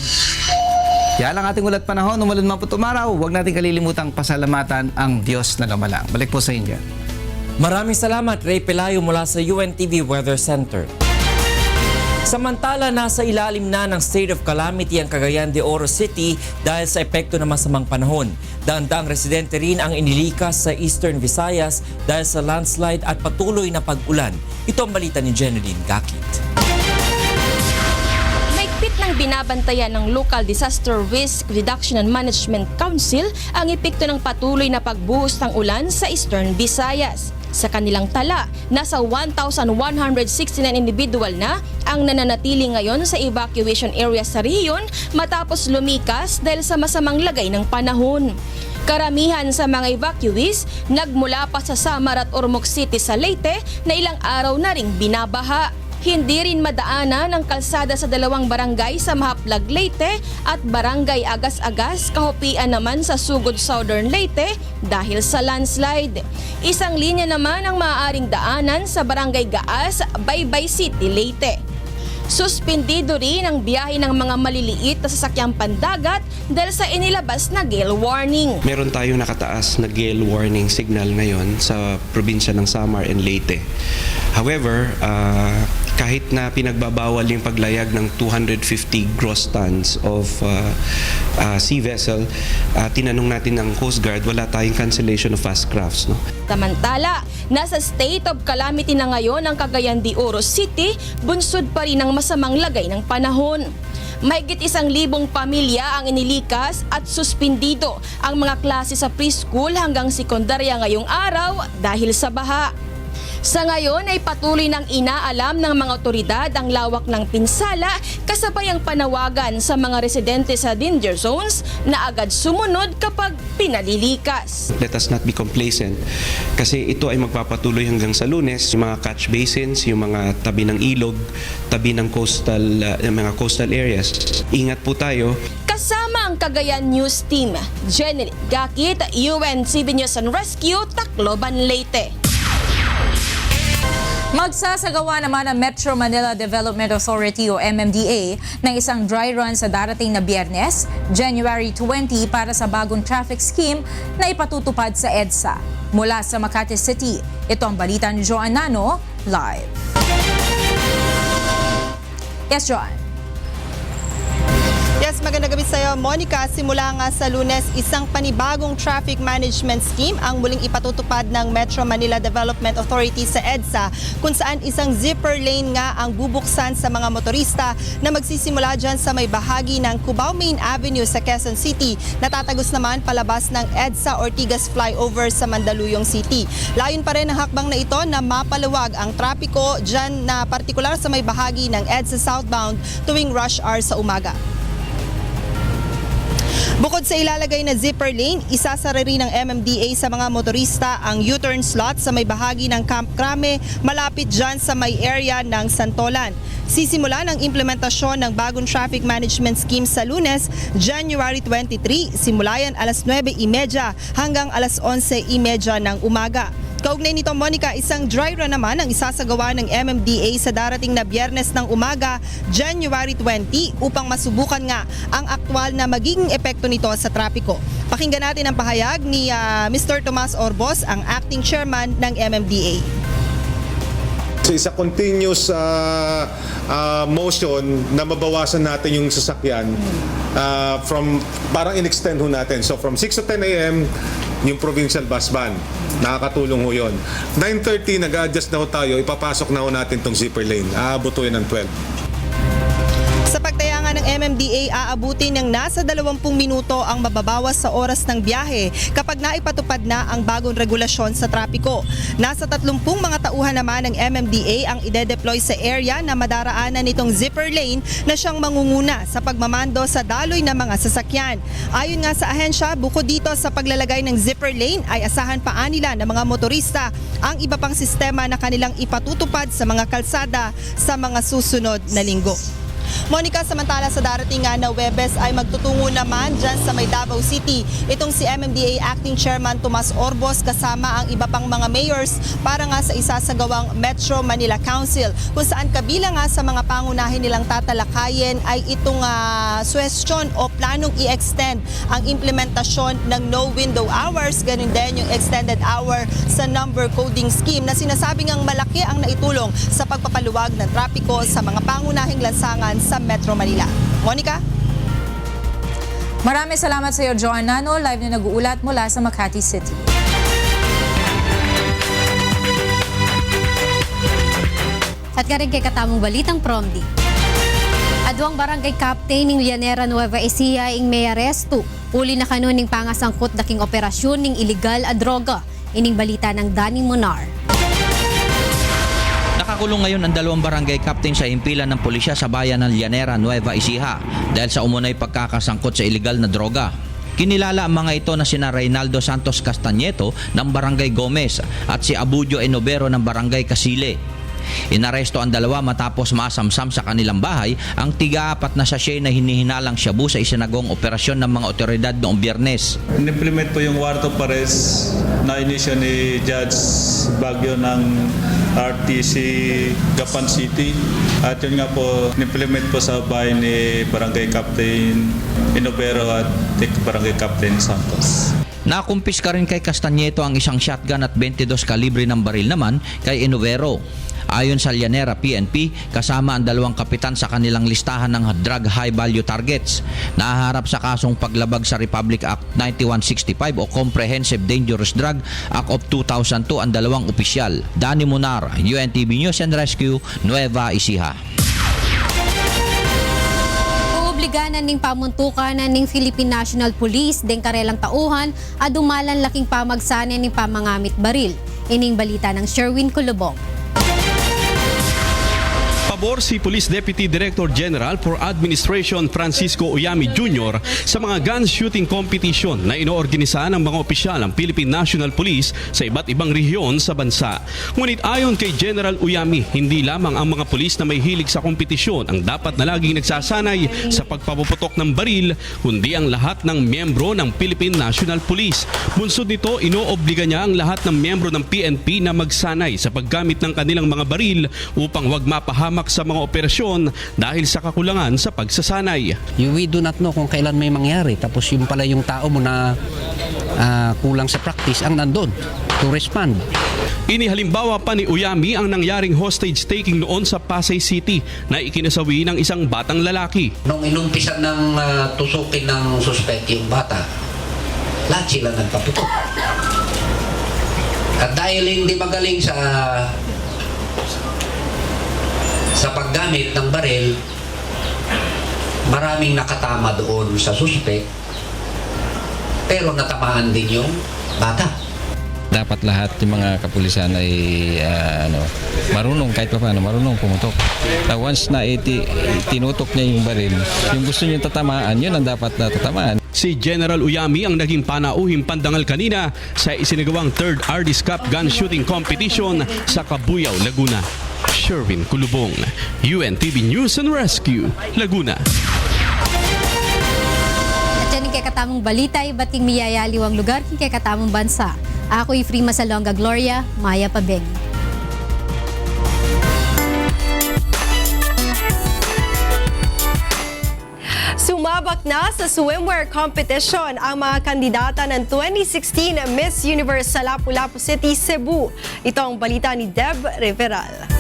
Yan ang ating ulat panahon. Umulan man po tumaraw, huwag natin kalilimutang pasalamatan ang Diyos na lumalang. Balik po sa inyo. Maraming salamat Ray Pelayo mula sa UNTV Weather Center. Samantala, nasa ilalim na ng state of calamity ang Cagayan de Oro City dahil sa epekto ng masamang panahon. Daan-daang residente rin ang inilikas sa Eastern Visayas dahil sa landslide at patuloy na pag-ulan. Ito ang balita ni Jeneline Gakit. Mahigpit ng binabantayan ng Local Disaster Risk Reduction and Management Council ang epekto ng patuloy na pagbuhos ng ulan sa Eastern Visayas. Sa kanilang tala, nasa 1,169 individual na ang nananatili ngayon sa evacuation area sa rehiyon matapos lumikas dahil sa masamang lagay ng panahon. Karamihan sa mga evacuees nagmula pa sa Samar at Ormoc City sa Leyte na ilang araw na ring binabaha. Hindi rin madaanan ang kalsada sa dalawang barangay sa Mahaplag, Leyte at Barangay Agas-Agas, Kahopian naman sa Sugod, Southern Leyte dahil sa landslide. Isang linya naman ang maaaring daanan sa Barangay Gaas, Baybay City, Leyte. Suspendido rin ang biyahe ng mga maliliit na sasakyang pandagat dahil sa inilabas na gale warning. Meron tayong nakataas na gale warning signal ngayon sa probinsya ng Samar and Leyte. However, kahit na pinagbabawal yung paglayag ng 250 gross tons of sea vessel, tinanong natin ng Coast Guard, wala tayong cancellation of fast crafts. No? Samantala, nasa state of calamity na ngayon ang Cagayan de Oro City, bunsod pa rin ang masamang lagay ng panahon. Mahigit 1,000 pamilya ang inilikas at suspindido ang mga klase sa preschool hanggang sekundarya ngayong araw dahil sa baha. Sa ngayon ay patuloy nang inaalam ng mga otoridad ang lawak ng pinsala kasabay ang panawagan sa mga residente sa danger zones na agad sumunod kapag pinalilikas. Let us not be complacent kasi ito ay magpapatuloy hanggang sa Lunes. Yung mga catch basins, yung mga tabi ng ilog, tabi ng mga coastal areas. Ingat po tayo. Kasama ang Cagayan News Team, Jeneline Gakit, UNCB News and Rescue, Tacloban, Leyte. Magsasagawa naman ang Metro Manila Development Authority o MMDA ng isang dry run sa darating na Biyernes, January 20 para sa bagong traffic scheme na ipatutupad sa EDSA. Mula sa Makati City, ito ang balita ni Joan Nano, live. Yes, Joan. Yes, magandang gabi sa iyo, Monica. Simula nga sa Lunes, isang panibagong traffic management scheme ang muling ipatutupad ng Metro Manila Development Authority sa EDSA, kung saan isang zipper lane nga ang bubuksan sa mga motorista na magsisimula dyan sa may bahagi ng Cubao Main Avenue sa Quezon City, natatagos naman palabas ng EDSA Ortigas Flyover sa Mandaluyong City. Layon pa rin ang hakbang na ito na mapaluwag ang trapiko dyan na partikular sa may bahagi ng EDSA southbound tuwing rush hour sa umaga. Bukod sa ilalagay na zipper lane, isasara rin ng MMDA sa mga motorista ang U-turn slot sa may bahagi ng Camp Crame malapit dyan sa may area ng Santolan. Sisimulan ang implementasyon ng bagong traffic management scheme sa Lunes, January 23, simulayan alas 9:30 hanggang alas 11:30 ng umaga. Kaugnay nito, Monica, isang dry run naman ang isasagawa ng MMDA sa darating na Biyernes ng umaga, January 20, upang masubukan nga ang aktwal na magiging epekto nito sa trapiko. Pakinggan natin ang pahayag ni Mr. Tomas Orbos, ang acting chairman ng MMDA. So isa continuous motion na mabawasan natin yung sasakyan from parang in-extend ho natin. So from 6 to 10 a.m. yung provincial bus ban. Nakakatulong ho yun. 9:30 nag-adjust na ho tayo, ipapasok na ho natin tong zipper lane. Aabot ho yan ng 12. Sa pagtaya nga ng MMDA, aabutin ng nasa 20 minuto ang mababawas sa oras ng biyahe kapag naipatupad na ang bagong regulasyon sa trapiko. Nasa 30 mga tauhan naman ng MMDA ang ide-deploy sa area na madaraanan nitong zipper lane na siyang mangunguna sa pagmamando sa daloy ng mga sasakyan. Ayon nga sa ahensya, bukod dito sa paglalagay ng zipper lane ay asahan pa nila ng mga motorista ang iba pang sistema na kanilang ipatutupad sa mga kalsada sa mga susunod na linggo. Monica, samantala sa darating nga na Huwebes ay magtutungo naman dyan sa may Davao City. Itong si MMDA Acting Chairman Tomas Orbos kasama ang iba pang mga mayors para nga sa isasagawang Metro Manila Council, kung saan kabilang nga sa mga pangunahin nilang tatalakayin ay itong suwestyon o planong i-extend ang implementasyon ng no window hours, ganun din yung extended hour sa number coding scheme na sinasabing ang malaki ang naitulong sa pagpapaluwag ng trapiko sa mga pangunahing lansangan sa Metro Manila. Monica? Maraming salamat sa iyo, Joan Nano, live na nag-uulat mula sa Makati City. At ka rin kay katamong balitang promdi. Adwang barangay captain ng Llanera Nueva Ecija ing may aresto. Uli na kanuning pangasangkot daking operasyon ng iligal a droga. Ining balita ng Danny Monar. Nakakulong ngayon ang 2 barangay captain sa himpilan ng pulisya sa bayan ng Llanera Nueva Ecija dahil sa umunay pagkakasangkot sa iligal na droga. Kinilala ang mga ito na sina Reynaldo Santos Castañeto ng barangay Gomez at si Abudio Enovero ng barangay Casile. Inaresto ang 2 matapos masamsam sa kanilang bahay ang tiga-4 na sachet na hinihinalang shabu sa isinagawang operasyon ng mga otoridad noong Biyernes. In-implement po yung warrant of arrest na inisyo ni Judge Baguio ng RTC Gapan City. At yun nga po, in-implement po sa bahay ni Barangay Captain Enovero at Barangay Captain Santos. Nakumpiska rin kay Castañeto ang isang shotgun at 22 kalibre ng baril naman kay Enovero. Ayon sa Llanera PNP, kasama ang 2 kapitan sa kanilang listahan ng drug high value targets. Nahaharap sa kasong paglabag sa Republic Act 9165 o Comprehensive Dangerous Drug Act of 2002 ang 2 opisyal. Danny Monar, UNTV News and Rescue, Nueva Ecija. Obliganan ning pamuntukanan ning Philippine National Police deng karelang tauhan adumalan laking pamagsanen ning pamangamit baril. Ining balita ng Sherwin Kulubong. Pabor si Police Deputy Director General for Administration Francisco Uyami Jr. sa mga gun shooting competition na inoorganisa ng mga opisyal ng Philippine National Police sa iba't ibang rehiyon sa bansa. Ngunit ayon kay General Uyami, hindi lamang ang mga pulis na may hilig sa kompetisyon ang dapat na laging nagsasanay sa pagpapuputok ng baril, kundi ang lahat ng miyembro ng Philippine National Police. Bunsod nito, inoobliga niya ang lahat ng miyembro ng PNP na magsanay sa paggamit ng kanilang mga baril upang wag mapahamak sa mga operasyon dahil sa kakulangan sa pagsasanay. We do not know kung kailan may mangyari. Tapos yung pala yung tao mo na kulang sa practice ang nandun to respond. Inihalimbawa pa ni Uyami ang nangyaring hostage taking noon sa Pasay City na ikinasawi ng isang batang lalaki. Nung inumpisan ng tusukin ng suspect yung bata, lahat sila nagpaputok. At dahil hindi magaling sa paggamit ng baril, maraming nakatama doon sa suspect, pero natamaan din yung bata. Dapat lahat yung mga kapulisan ay marunong kahit pa paano, marunong pumutok. Once na tinutok niya yung baril, yung gusto niya tatamaan, yun ang dapat na tatamaan. Si General Uyami ang naging panauhing pandangal kanina sa isinagawang 3rd Ardis Cup Gun Shooting Competition sa Cabuyao, Laguna. Sherwin Kulubong, UNTV News and Rescue, Laguna. At yan kay katamong balita, bating miyayaliw ang lugar kay katamong bansa. Ako'y Frima Salonga Gloria, Maya Pabeng. Sumabak na sa swimwear competition ang mga kandidata ng 2016 Miss Universe sa Lapu-Lapu City, Cebu. Ito ang balita ni Deb Riveral.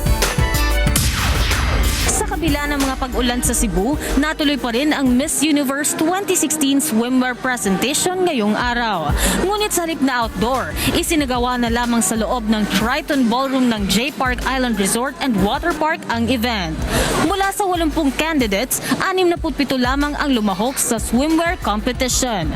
Sa kabila ng mga pag-ulan sa Cebu, natuloy pa rin ang Miss Universe 2016 swimwear presentation ngayong araw. Ngunit sa halip na outdoor, isinagawa na lamang sa loob ng Triton Ballroom ng J Park Island Resort and Water Park ang event. Mula sa 80 candidates, 67 lamang ang lumahok sa swimwear competition.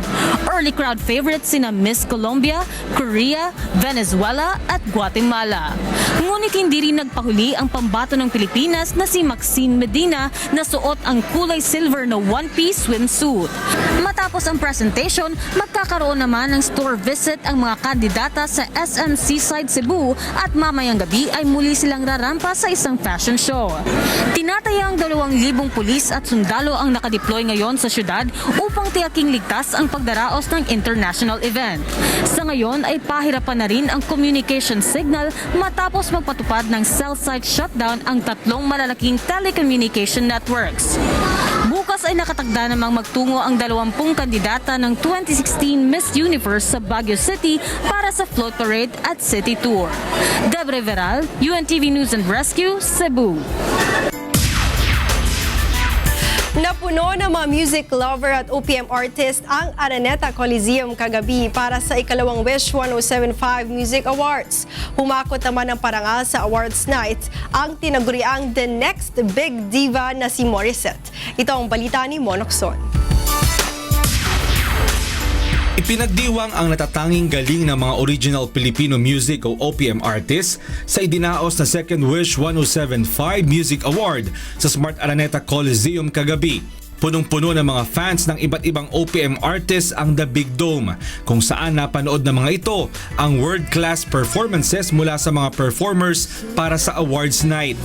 Early crowd favorites sina Miss Colombia, Korea, Venezuela at Guatemala. Ngunit hindi rin nagpahuli ang pambato ng Pilipinas na si Maxine Francine Medina na suot ang kulay silver na one-piece swimsuit. Matapos ang presentation, magkakaroon naman ng store visit ang mga kandidata sa SM Seaside Cebu at mamayang gabi ay muli silang rarampa sa isang fashion show. Tinatayang 2,000 pulis at sundalo ang nakadeploy ngayon sa syudad upang tiyaking ligtas ang pagdaraos ng international event. Sa ngayon ay pahirapan na rin ang communication signal matapos magpatupad ng cell site shutdown ang 3 malalaking telecommunication networks. Bukas ay nakatagda namang magtungo ang 20 kandidata ng 2016 Miss Universe sa Baguio City para sa float parade at city tour. Debre Veral, UNTV News and Rescue, Cebu. Napuno ng mga music lover at OPM artist ang Araneta Coliseum kagabi para sa ikalawang Wish 1075 Music Awards. Humakot naman ng parangal sa awards night ang tinaguriang The Next Big Diva na si Morissette. Ito ang balita ni Monokson. Ipinagdiwang ang natatanging galing ng mga original Filipino music o OPM artists sa idinaos na Second Wish 1075 Music Award sa Smart Araneta Coliseum kagabi. Punong-puno ng mga fans ng iba't ibang OPM artists ang The Big Dome, kung saan napanood ng mga ito ang world-class performances mula sa mga performers para sa awards night.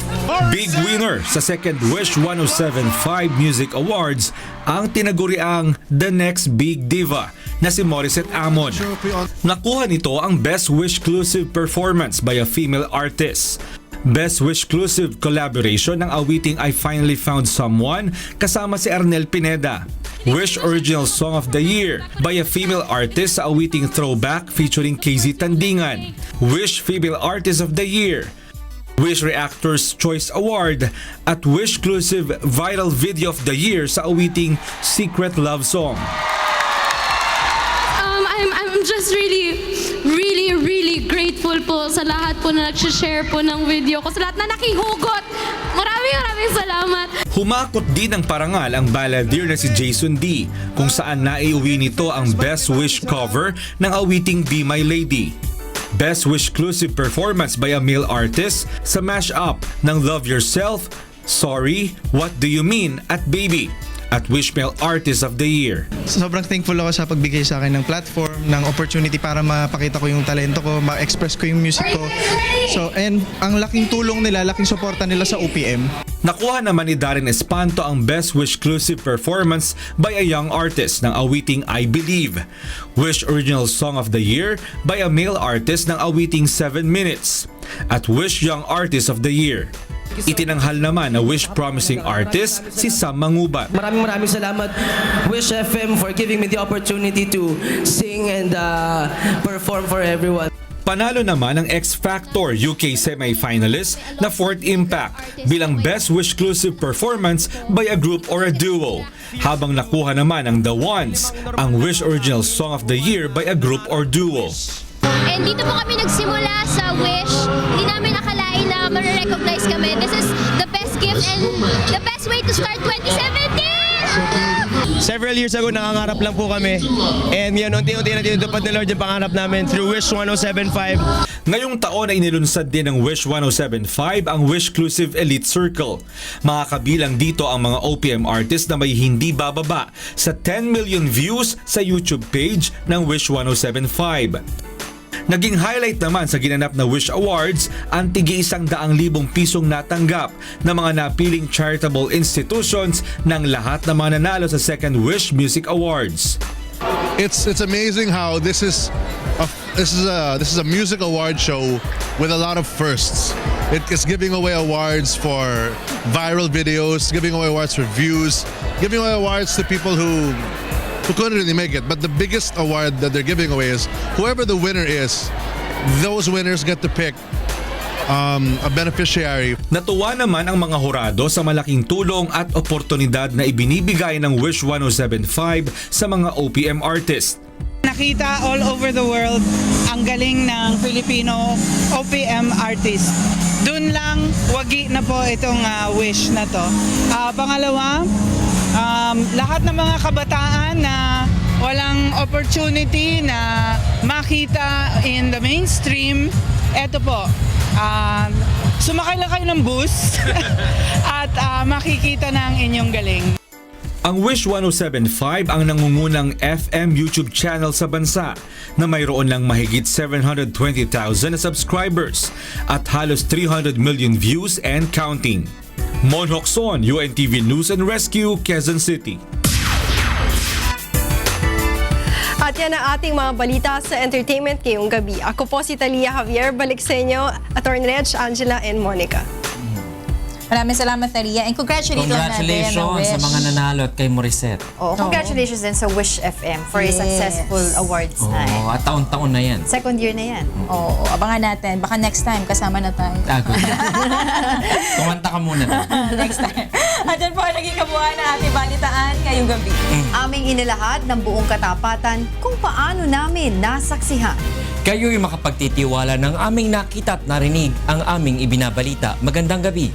Big winner sa Second Wish 1075 Music Awards ang tinaguriang The Next Big Diva na si Morissette Amon. Nakuha nito ang Best Wish-clusive performance by a female artist. Best Wish-clusive collaboration ng awiting I Finally Found Someone kasama si Arnel Pineda. Wish Original Song of the Year by a female artist sa awiting Throwback featuring KZ Tandingan. Wish Female Artist of the Year, Wish Reactors Choice Award at Wish-clusive Viral Video of the Year sa awiting Secret Love Song. I'm just really grateful po sa lahat po na nag-share po ng video ko, sa lahat na nakihugot. Maraming salamat. Humakot din ng parangal ang balladeer na si Jason D, kung saan naiuwi nito ang Best Wish cover ng awiting Be My Lady. Best Wish-clusive performance by a male artist sa mash-up ng Love Yourself, Sorry, What Do You Mean at Baby at Wish Male Artist of the Year. Sobrang thankful ako sa pagbigay sa akin ng platform, ng opportunity para mapakita ko yung talento ko, ma-express ko yung music ko. So, and ang laking tulong nila, laking suporta nila sa OPM. Nakuha naman ni Darren Espanto ang Best Wish-clusive performance by a young artist ng awiting I Believe. Wish Original Song of the Year by a male artist ng awiting 7 Minutes. At Wish Young Artist of the Year. Itinanghal naman na Wish Promising Artist si Sam Mangubat. Maraming salamat Wish FM for giving me the opportunity to sing and perform for everyone. Panalo naman ang X Factor UK semi-finalist na Fourth Impact bilang Best Wish-clusive performance by a group or a duo. Habang nakuha naman ang The Ones, ang Wish Original Song of the Year by a group or duo. And dito po kami nagsimula sa Wish. Hindi namin akalain na ma-recognize kami. This is the best gift and the best way to start 2017! Several years ago, nangangarap lang po kami. And yan, unti-unti na tinutupad ni Lord yung pangarap namin through Wish 1075. Ngayong taon ay inilunsad din ng Wish 1075 ang Wish-clusive Elite Circle. Mga kabilang dito ang mga OPM artists na may hindi bababa sa 10 million views sa YouTube page ng Wish 1075. Naging highlight naman sa ginanap na Wish Awards ang tig-100,000 pisong natanggap ng mga napiling charitable institutions ng lahat ng mga nanalo sa Second Wish Music Awards. It's amazing how this is a music award show with a lot of firsts. It is giving away awards for viral videos, giving away awards for views, giving away awards to people who couldn't really make it. But the biggest award that they're giving away is whoever the winner is, those winners get to pick a beneficiary. Natuwa naman ang mga hurado sa malaking tulong at oportunidad na ibinibigay ng Wish 1075 sa mga OPM artists. Nakita all over the world ang galing ng Filipino OPM artist. Doon lang, wagi na po itong wish na to. Pangalawa, lahat ng mga kabataan na walang opportunity na makita in the mainstream, eto po, sumakay lang kayo ng bus at makikita na ang inyong galing. Ang Wish 107.5 ang nangungunang FM YouTube channel sa bansa na mayroon lang mahigit 720,000 na subscribers at halos 300 million views and counting. Mon Hocson, UNTV News and Rescue, Quezon City. At yan ang ating mga balita sa entertainment ngayong gabi. Ako po si Talia Javier. Balik sa inyo, Attorney Reg, Angela, and Monica. Maraming salamat, Taria. And congratulations sa mga nanalo at kay Morissette. Congratulations din sa Wish FM for a successful awards na Oo, at taon-taon na yan. Second year na yan. Oo, abangan natin. Baka next time kasama na tayo. Kumanta ka muna. Next time. At yan po ang naging kabuuan ng ating balitaan ngayong gabi. Aming inilahad ng buong katapatan kung paano namin nasaksihan. Kayo'y makapagtitiwala ng aming nakita at narinig ang aming ibinabalita. Magandang gabi.